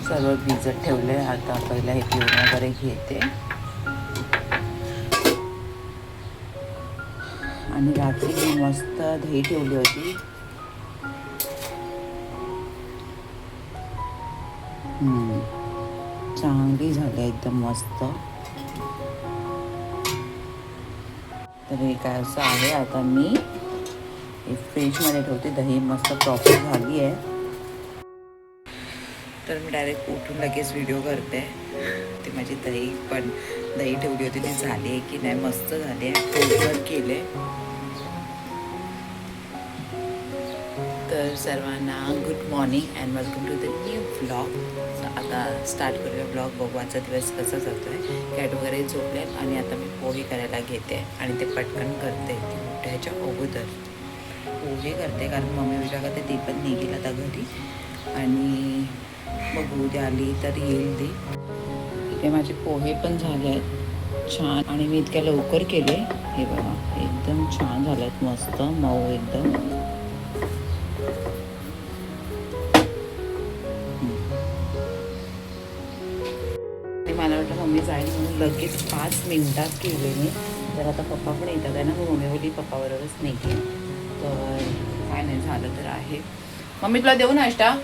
सर्व भिजत ठेवले. आता पहिला हे पिऊन वगैरे घेते. आणि रात्री मी मस्त दही ठेवली होती. चांगली झाली एकदम मस्त. तर हे काय असं आहे. आता मी फ्रीजमध्ये ठेवते. दही मस्त प्रॉपर झाली आहे. तर मी डायरेक्ट उठून लगेच व्हिडिओ करते. ती माझी दही ठेवली होती ती झाली आहे की नाही. मस्त झाली आहे. पोटभर केले. तर सर्वांना good morning and welcome to the new vlog. आता स्टार्ट करूया व्लॉग. बघू आजचा दिवस कसा जातो आहे. कॅट वगैरे झोपले आणि आता मी पोहे करायला घेते आणि ते पटकन करते. ती उठायच्या अगोदर पोहे करते कारण मम्मी विचार करते ती पण निघेल आता घरी. आणि मग उद्या आली तर येईल ती. इथे माझे पोहे पण झाले आहेत छान आणि मी इतक्या लवकर केले. हे बघा एकदम छान झाले आहेत. मस्त मऊ एकदम. मला वाटलं मम्मी जाईल म्हणून लगेच 5 मिनिटात केले मी. तर आता पप्पा पण येतात आहे ना. मग मम्मी बोलली पप्पाबरोबरच नाही की. तर काय नाही झालं तर आहे. मम्मी तुला देऊ नाश्ता.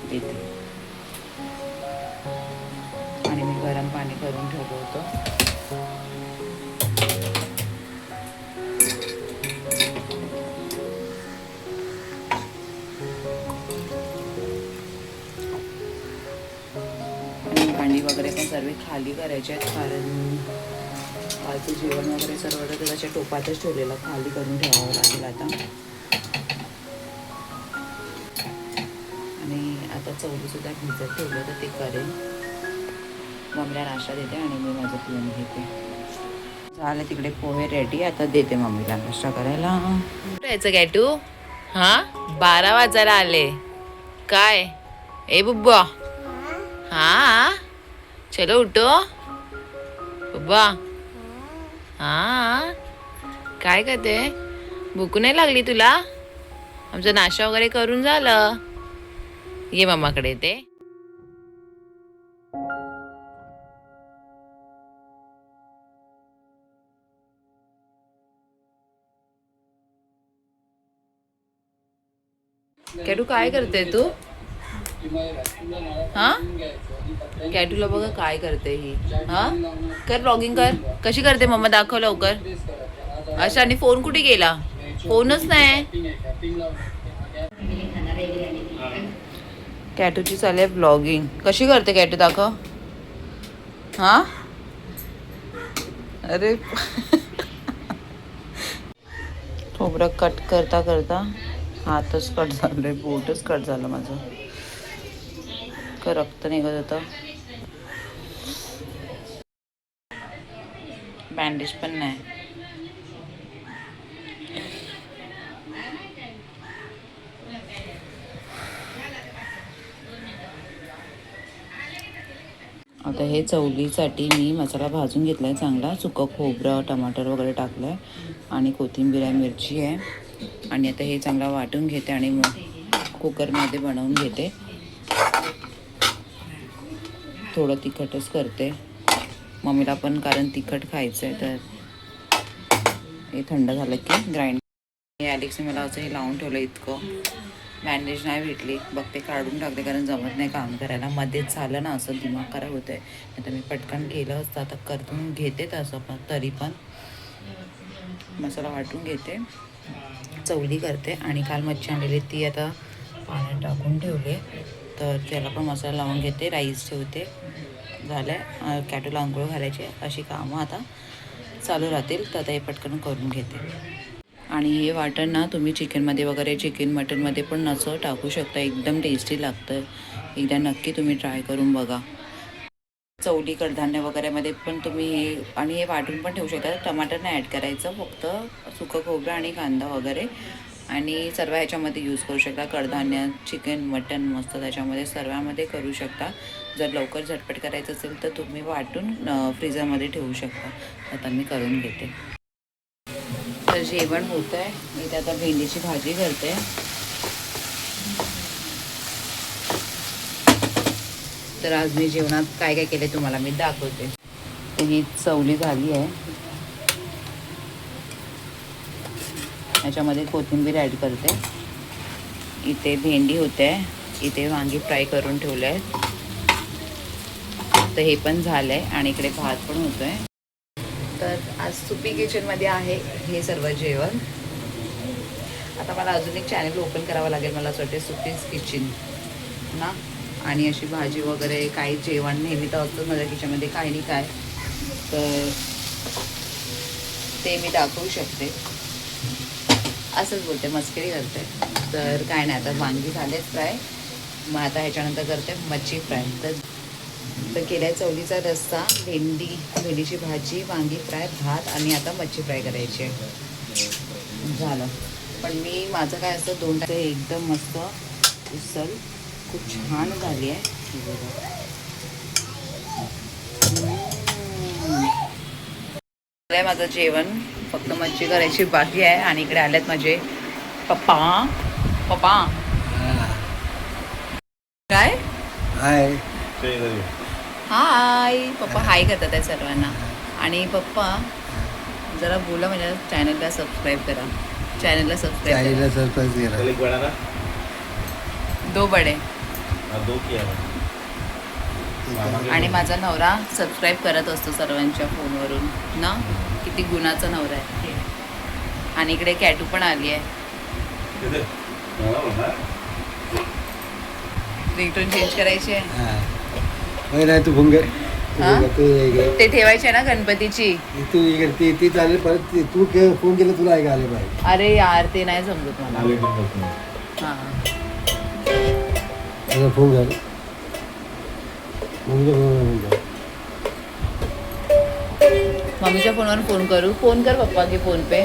देते. आणि मी गरम पाणी करून ठेवलं होतं. भांडी वगैरे पण सर्व खाली करायचे आहेत कारण कालचं जेवण वगैरे सर्व तर त्याच्या टोपातच ठेवलेलं. खाली करून ठेवावं लागेल आता. आणि आता चवलीसुद्धा भिजत ठेवलं तर ते करेन. मम्मीला नाश्ता देते आणि मी माझं पिऊन घेते. झालं तिकडे पोहे रेडी. आता देते मम्मीला नाश्ता करायला. कुठं यायचं गॅटू? हां 12 वाजायला आले. काय ए बुब्बा? हां चलो उठो बुब्बा. हां काय करते? भूक नाही लागली तुला? आमचा नाश्ता वगैरे करून झालं. ये मम्माकडे येते. कॅटू काय करते तू? हा कॅटूला बघा काय करते ही. हा कर ब्लॉगिंग कर. कशी करते मम्मा दाखव लवकर. अच्छा आणि फोन कुठे गेला? फोनच नाही. कॅटूची चालू ब्लॉगिंग. कशी करते कॅटू दाखव. हा अरे खोबरं कट करता करता हातच कट झालंय. बोटच कट झालं माझं. रक्त निघत होतं. बँडेज पण नाही. आता हे चवलीसाठी मी मसाला भाजून घेतला आहे चांगला. सुकं खोबरं टमाटर वगैरे टाकलं आहे आणि कोथिंबीर आहे मिरची आहे. आणि आता हे चांगला वाटून घेते आणि मग कुकरमध्ये बनवून घेते. थोडं तिखटच करते मम्मीला पण कारण तिखट खायचं आहे. तर हे थंड झालं की ग्राइंड. ॲलेक्सने मला असं हे लावून ठेवलं. इतकं बँडेज नाही भेटली. बघते काढून टाकते कारण जमत नाही काम करायला. मध्येच झालं ना असं दिमाग खराब होतं आहे. आता मी पटकन केलं असतं. आता करून घेते तसं पण तरी पण मसाला वाटून घेते. चवली करते आणि काल मच्छी आणलेली ती आता पाण्यात टाकून ठेवले. तर त्याला पण मसाला लावून घेते. राईस ठेवते. झालं आहे. कॅटूला आंघोळ घालायची. अशी कामं आता चालू राहतील. तर आता हे पटकन करून घेते. आणि हे वाटण ना तुम्ही चिकनमध्ये वगैरे चिकन मटनमध्ये पण असं टाकू शकता. एकदम टेस्टी लागतं. एकदा नक्की तुम्ही ट्राय करून बघा. चवली कडधान्य वगैरेमध्ये पण तुम्ही हे आणि हे वाटून पण ठेवू शकता. टमाटर नाही ॲड करायचं. फक्त सुकं खोबरं आणि कांदा वगैरे आणि सर्व ह्याच्यामध्ये यूज करू शकता. कडधान्य चिकन मटन मस्त त्याच्यामध्ये सर्वामध्ये करू शकता. जर लवकर झटपट करायचं असेल तर तुम्ही वाटून फ्रीझरमध्ये ठेवू शकता. आता मी करून घेते. तर जेवण होतं आहे. मी ते आता भेंडीची भाजी करते. तर आज मी जेवणात काय काय केले तुम्हाला मी दाखवते. तर ही चवली झाली आहे. याच्यामध्ये कोथिंबीर ॲड करते. इथे भेंडी होते, इथे वांगी फ्राय करून ठेवले आहेत. तर हे पण झालं आहे आणि इकडे भात पण होतो आहे. तर आज सुपी किचनमध्ये आहे हे सर्व जेवण. आता मला अजून एक चॅनल ओपन करावं लागेल, मला असं वाटते सुपीज किचन ना. आणि अशी भाजी वगैरे काही जेवण नेहमी तर असतं माझ्या किचनमध्ये काही नाही काय, तर ते मी दाखवू शकते. असंच बोलते, मस्करी करते. तर काय नाही, आता वांगी झालेच फ्राय. मग आता ह्याच्यानंतर करते मच्छी फ्राय. तर केल्या चवलीचा रस्सा, भेंडीची भाजी, वांगी फ्राय, भात आणि आता मच्छी फ्राय करायची आहे. झालं. पण मी माझं काय असतं 2 टाके एकदम मस्त उसल खूप छान झाली आहे. माझं जेवण फक्त मच्छी करायची बाकी आहे. आणि इकडे आल्यात माझे पप्पा. काय हाय हाय पप्पा हाय करतात आहे सर्वांना. आणि पप्पा जरा बोला, माझ्या चॅनलला सबस्क्राईब करा. चॅनलला सबस्क्राईब करा. 2 बडे. आणि माझा नवरा सबस्क्राईब करत असतो सर्वांच्या फोनवरून ना. किती गुणाचा नवरा आहे. आणि इकडे कॅटू पण आली आहे. रिंगटोन चेंज करायची आहे. तू फोन ते ठेवायचे ना गणपतीची. ती चालेल, परत तू फोन केला तुला ऐका आले पाहिजे. अरे यार ते नाही समजत मला. हां फोन कर मम्मीच्या फोनवर फोन करू. फोन कर पप्पा की फोन पे.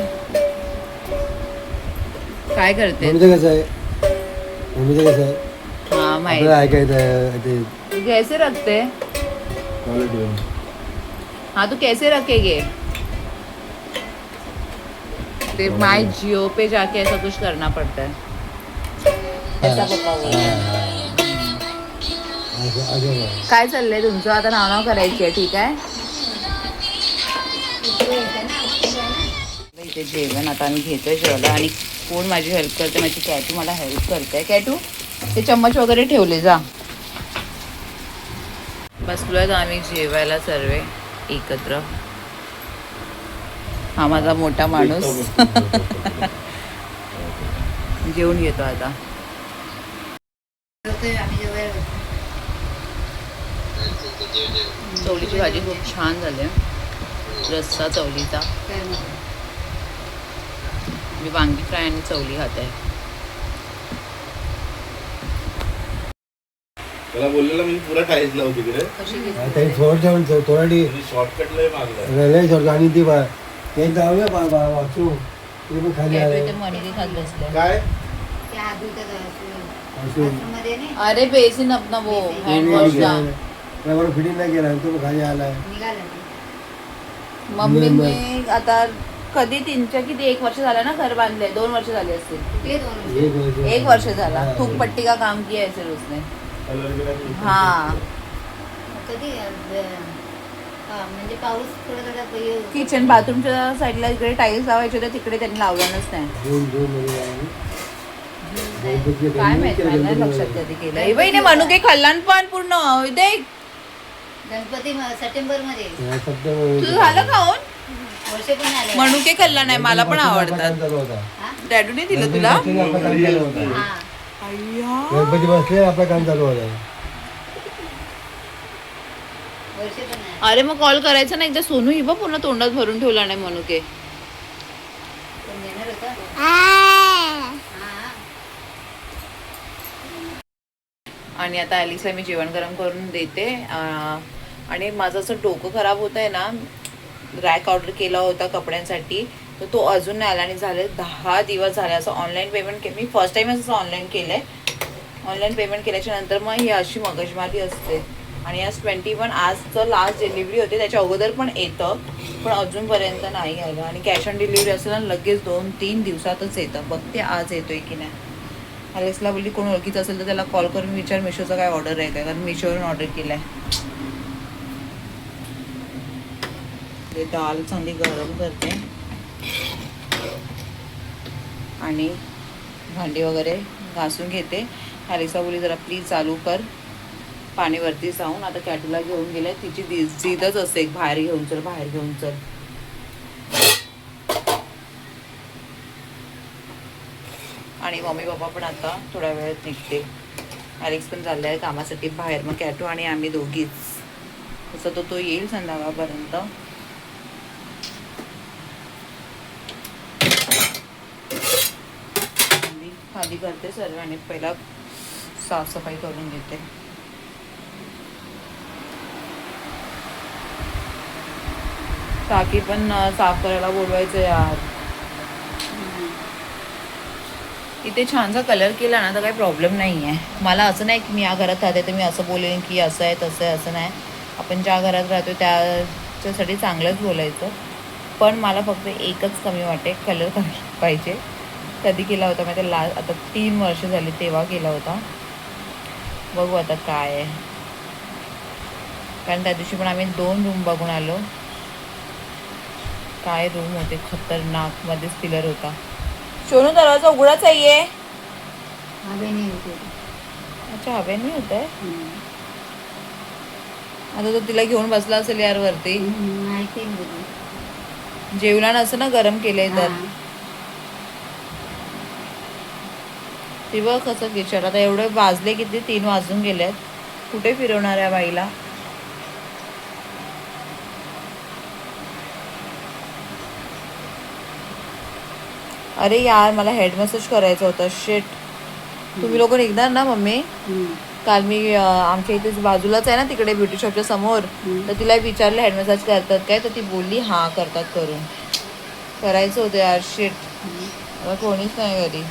काय करते? मम्मीचं कसं आहे? हाँ माहिती. ऐकायचं कैसे रखते? हाँ तो कैसे रखेंगे? ते माय जियो पे जाके ऐसा कुछ करना पड़ता है. ऐसा पप्पा बोला. काय चाललंय तुमचं? आता नाव करायची आहे. ठीक आहे. इथे जेवण आता आम्ही घेतोय जेवायला. आणि कोण माझी हेल्प करते? माझी कॅटू मला हेल्प करते. कॅटू ते चम्मच वगैरे ठेवले जा. बसलोय आम्ही जेवायला सर्व एकत्र. हा माझा मोठा माणूस जेवून घेतो आता. चवलीची भाजी खूप छान झाली. रस्सा चवलीचा. मी वांगी फ्राय आणि चवली खाते. त्याला बोललेला मी पुरा टाईज लावू तिकडे. थोडी शॉर्टकट लय मागला. आणि ती ते जाऊया वाचू पण खाली काय अरे बेसिन अपना वो हँड वॉश का फिटिंग नाही केला तो खाली आलाय. मम्मी मी आता कधी 1 वर्ष झाला ना घर बांधले. 2 वर्ष झाले असतील. 1 वर्ष झाला. थूक पट्टी का काम किया है सर उसने. हाँ म्हणजे पाऊस थोडा किचन बाथरूमच्या साईडला इकडे टाईल्स लावायचे होते, तिकडे त्यांनी लावलंच नाही. काय माहिती मला नाही लक्षात कधी केलं. बहिणी म्हणू काही खल्लान पण पूर्ण देख गणपती सप्टेंबर मध्ये तुझं झालं खाऊन. वर्ष पण आले म्हणू काही खाल्ला नाही. मला पण आवडतात. डॅडूने दिलं तुला. गणपती बसले आपलं काम चालू होतं. वर्ष पण आले. अरे मग कॉल करायचा ना एकदा. सोनू ही बघ पूर्ण तोंडात भरून ठेवला नाही म्हणू के. कोण येणार होता? आणि आता ॲलिसला मी जेवण गरम करून देते. आणि माझं असं डोकं खराब होत आहे ना. रॅक ऑर्डर केला होता कपड्यांसाठी, तर तो अजून नाही आला. आणि झाले 10 दिवस झाले. असं ऑनलाईन पेमेंट मी फर्स्ट टाईम असं ऑनलाईन केलं आहे. ऑनलाईन पेमेंट केल्याच्या नंतर मग ही अशी मगजमारी असते. आणि आज 21 आजचं लास्ट डिलिव्हरी होते. त्याच्या अगोदर पण येतं, पण अजूनपर्यंत नाही आलं. आणि कॅश ऑन डिलिव्हरी असेल ना लगेच 2-3 दिवसातच येतं. बघते आज येतोय की नाही. ॲलेक्सला बोलली कोण ओळखीचं असेल तर त्याला कॉल करून विचार मिशोचं काय ऑर्डर आहे काय, कारण मिशोवरून ऑर्डर केलं आहे. ते डाळ चांगली गरम करते आणि भांडी वगैरे घासून घेते. ॲलेक्सला बोलली जरा प्लीज चालू कर पाणी वरती जाऊन. आता कॅटूला घेऊन गेले, तिची जिदच असते बाहेर घेऊन चल बाहेर घेऊन चल. आणि मम्मी पप्पा पण आता थोड्या वेळात निघते. ॲलेक्स पण चालला आहे कामासाठी बाहेर. मग कॅटू आणि आम्ही दोघीच. तसं तो येईल संध्याकाळपर्यंत. मी खाली करते सर्व आणि पहिला साफसफाई करून घेते. टाकी पण साफ करायला बोलवायचं यार. इथे छानसा कलर केला ना तर काही प्रॉब्लेम नाही आहे. मला असं नाही की मी या घरात राहते तर मी असं बोलेन की असं आहे तसं आहे, असं नाही. आपण ज्या घरात राहतो त्याच्यासाठी चांगलंच बोलायचं. पण मला फक्त एकच कमी वाटते, कलर कमी पाहिजे. कधी केला होता माहिती आता 3 वर्ष झाली तेव्हा केला होता. बघू आता काय आहे. कारण त्या दिवशी पण आम्ही 2 रूम बघून आलो. काय रूम होते खतरनाक, मध्येच पिलर होता. सोनू दरवाजा उघडाच आहे. हवे नाही होते. अच्छा हवे नाही होत आहे. आता तो तिला घेऊन बसला असेल यार वरती. माहिती जेवला नसं ना गरम केलंय तर. ती बघ कसं किचन. आता एवढे वाजले किती 3 वाजून गेलेत. कुठे फिरवणार आहे बाईला. अरे यार मला हेड मसाज करायचं होतं. शेट. तुम्ही लोक निघणार ना मम्मी. काल मी आमच्या इथे बाजूलाच आहे ना तिकडे ब्युटी शॉपच्या समोर, तर तिला विचारलं हेड मसाज करतात काय, तर ती बोलली हां करतात. करून करायचं होतं यार. शेट. आता कोणीच नाही घरी.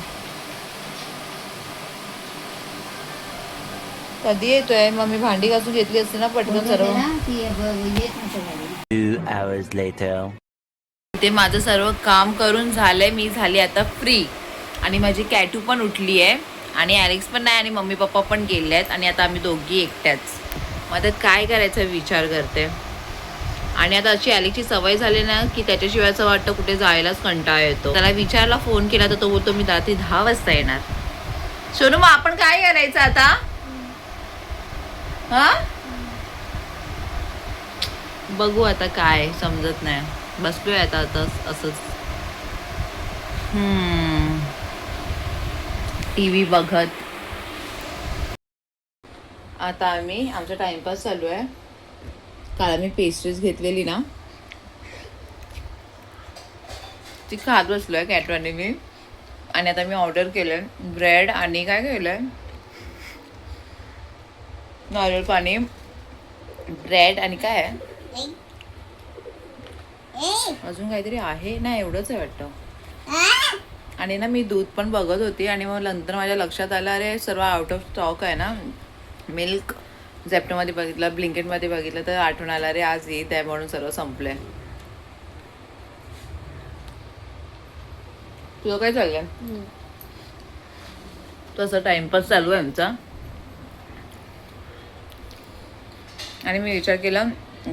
कधी येतोय. मग मी भांडी घासून घेतली असते ना पटकन सर्व. 2 hours later. ते माझं सर्व काम करून झालंय. मी झाली आता फ्री आणि माझी कॅटू पण उठली आहे आणि ॲलेक्स पण नाही आणि मम्मी पप्पा पण गेले आहेत आणि आता आम्ही दोघी एकट्याच. मग आता काय करायचा विचार करते. आणि आता अशी ॲलेक्सची सवय झाली ना की त्याच्याशिवाय असं वाटतं कुठे जायलाच कंटाळा येतो. त्याला विचारला फोन केला तर तो बोलतो मी रात्री 10 वाजता येणार. सोनू मग आपण काय करायचं आता. हा बघू आता काय समजत नाही. बसलोय आता असंच TV बघत. आता आमचा टाइमपास चालू आहे. काल आम्ही पेस्ट्रीज घेतलेली ना ती खात बसलोय कॅटू आणि मी. आणि आता मी ऑर्डर केलंय ब्रेड आणि काय केलंय नारळ पाणी, ब्रेड आणि काय आहे अजून काहीतरी आहे ना, एवढंच आहे वाटतं. आणि ना मी दूध पण बघत होती आणि मग नंतर माझ्या लक्षात आलं अरे सर्व आउट ऑफ स्टॉक आहे ना. मिल्क झेप्टोमध्ये बघितलं, ब्लिंकेटमध्ये बघितलं तर आठवण आलं अरे आज ईद आहे म्हणून सर्व संपलंय. तुझं काय चाललंय. तसं टाइमपास चालू आहे आमचा. आणि मी विचार केला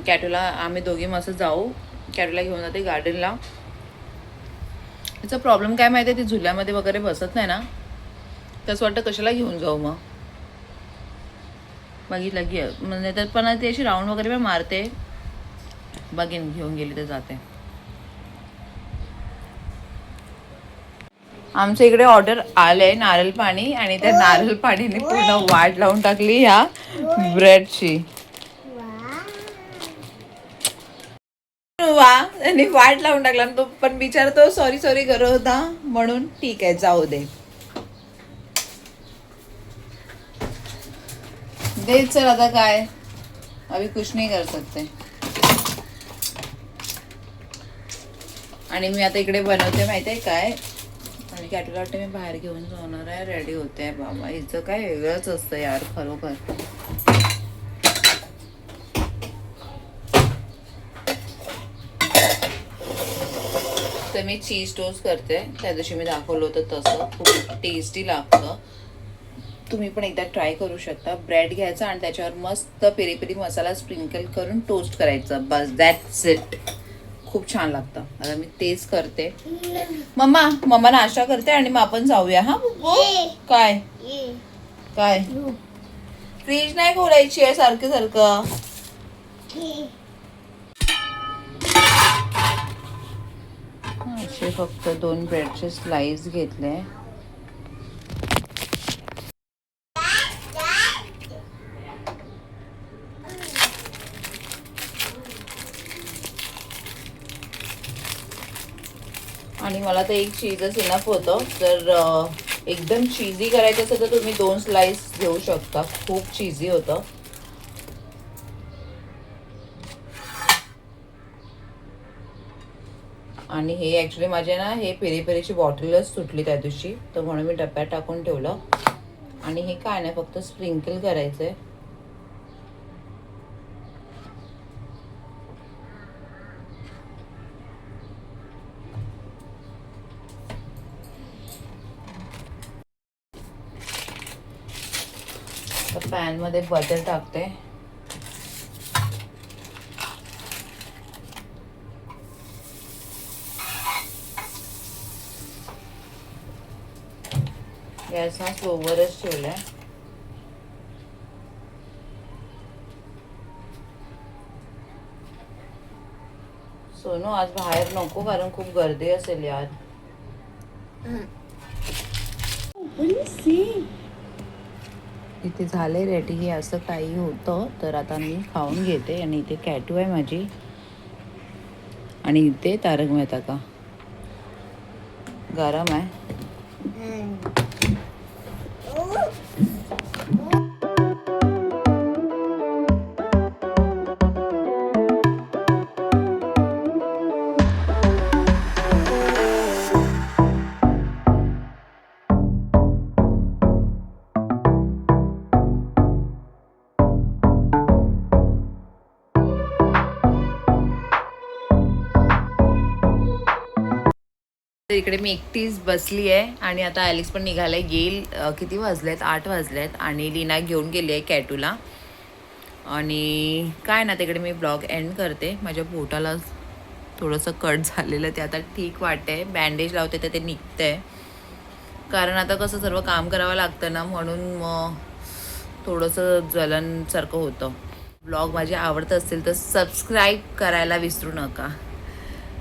कॅटूला आम्ही दोघी मस्त जाऊ. कॅटूला घेऊन जाते गार्डनला. तिचा प्रॉब्लेम काय माहिती आहे, ती झुल्यामध्ये वगैरे बसत नाही ना, तसं वाटतं कशाला घेऊन जाऊ. मग बघितलं की म्हणजे तर पण ती अशी राऊंड वगैरे पण मारते. बघीन घेऊन गेली तर जाते. आमच्या इकडे ऑर्डर आलंय नारळ पाणी आणि त्या नारळ पाणीने पूर्ण वाट लावून टाकली ह्या ब्रेडची. वा आणि वाट लावून टाकला तो पण बिचारा तो सॉरी करत होता म्हणून ठीक आहे जाऊ दे. दे चल आता काय अभी कुछ नहीं कर सकते. आणि मी आता इकडे बनवते माहिती आहे काय. आणि कॅटूला वाटतं मी बाहेर घेऊन जाणार आहे. रेडी होते बाबा. हिचं काय वेगळंच असतं यार खरोखर. तर मी चीज टोस्ट करते. त्या दिवशी मी दाखवलं होतं तसं. खूप टेस्टी लागतं. तुम्ही पण एकदा ट्राय करू शकता. ब्रेड घ्यायचा आणि त्याच्यावर मस्त पेरी पेरी मसाला स्प्रिंकल करून टोस्ट करायचं. बस दॅट्स इट. खूप छान लागतं. आता मी तेच करते. मम्मा नाश्ता करते आणि मग आपण जाऊया. हा काय काय फ्रीज नाही खोलायची आहे सारखं सारखं. असे फक्त 2 ब्रेडचे स्लाइस घेतले. आणि मला तर एक चीजच इनफ होतं. जर एकदम चीजी करायचं असेल तर तुम्ही 2 स्लाइस घेऊ शकता. खूप चीजी होतं. आणि हे ॲक्च्युली माझे ना हे पेरी पेरीची बॉटलच सुटली त्या दिवशी, तर म्हणून मी डब्यात टाकून ठेवलं. आणि हे काय नाही, फक्त स्प्रिंकल करायचंय. पॅन मध्ये बटर टाकते. गॅस हा स्लोवरच ठेवलाय. सोनू आज बाहेर नको, कारण खूप गर्दी असेल यार. इथे झाले रेडी. हे असं काही होतं. तर आता मी खाऊन घेते. आणि इथे कॅटू आहे माझी, आणि इथे तारक मेहता का. गरम आहे. इकडे मी एकटीच बसली आहे. आणि आता ॲलेक्स पण निघालाय. येईल. किती वाजलेत? 8 वाजलेत. आणि लीना घेऊन गेली आहे कॅटूला. आणि काय ना, तिकडे मी ब्लॉग एंड करते. माझ्या पोटाला थोडंसं कट झालेलं, ते आता ठीक वाटतंय. बँडेज लावते तर ते निघतंय. कारण आता कसं सर्व काम करावं लागतं ना, म्हणून मग थोडंसं जलनसारखं होतं. ब्लॉग माझे आवडत असतील तर सबस्क्राईब करायला विसरू नका.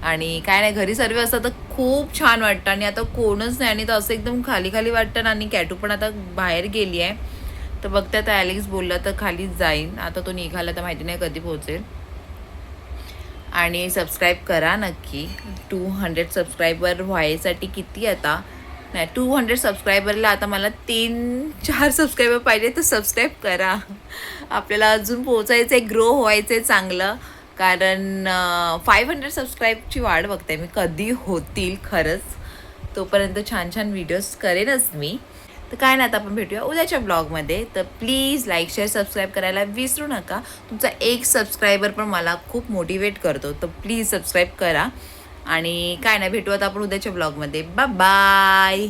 आणि काय नाही, घरी सर्व असतं तर खूप छान वाटतं. आणि आता कोणच नाही, आणि तर असं एकदम खाली खाली वाटतं ना. आणि कॅटू पण आता बाहेर गेली आहे, तर बघते आता ॲलेक्स बोलला तर खालीच जाईन. आता तो निघाला तर माहिती नाही कधी पोहोचेल. आणि सबस्क्राईब करा नक्की. 200 सबस्क्रायबर व्हायसाठी किती आता नाही, 200 सबस्क्रायबरला आता मला 3-4 सबस्क्रायबर पाहिजे, तर सबस्क्राईब करा. आपल्याला अजून पोचायचं आहे, ग्रो व्हायचं आहे चांगलं. कारण 500 सबस्क्राईबची वाट बघते मी, कधी होतील खरंच. तोपर्यंत छान छान व्हिडिओज करेनच मी. तर काय नाही, आता आपण भेटूया उद्याच्या ब्लॉगमध्ये. तर प्लीज लाईक शेअर सबस्क्राईब करायला विसरू नका. तुमचा एक सबस्क्रायबर पण मला खूप मोटिवेट करतो, तर प्लीज सबस्क्राईब करा. आणि काय नाही, भेटू आता आपण उद्याच्या ब्लॉगमध्ये. Bye bye.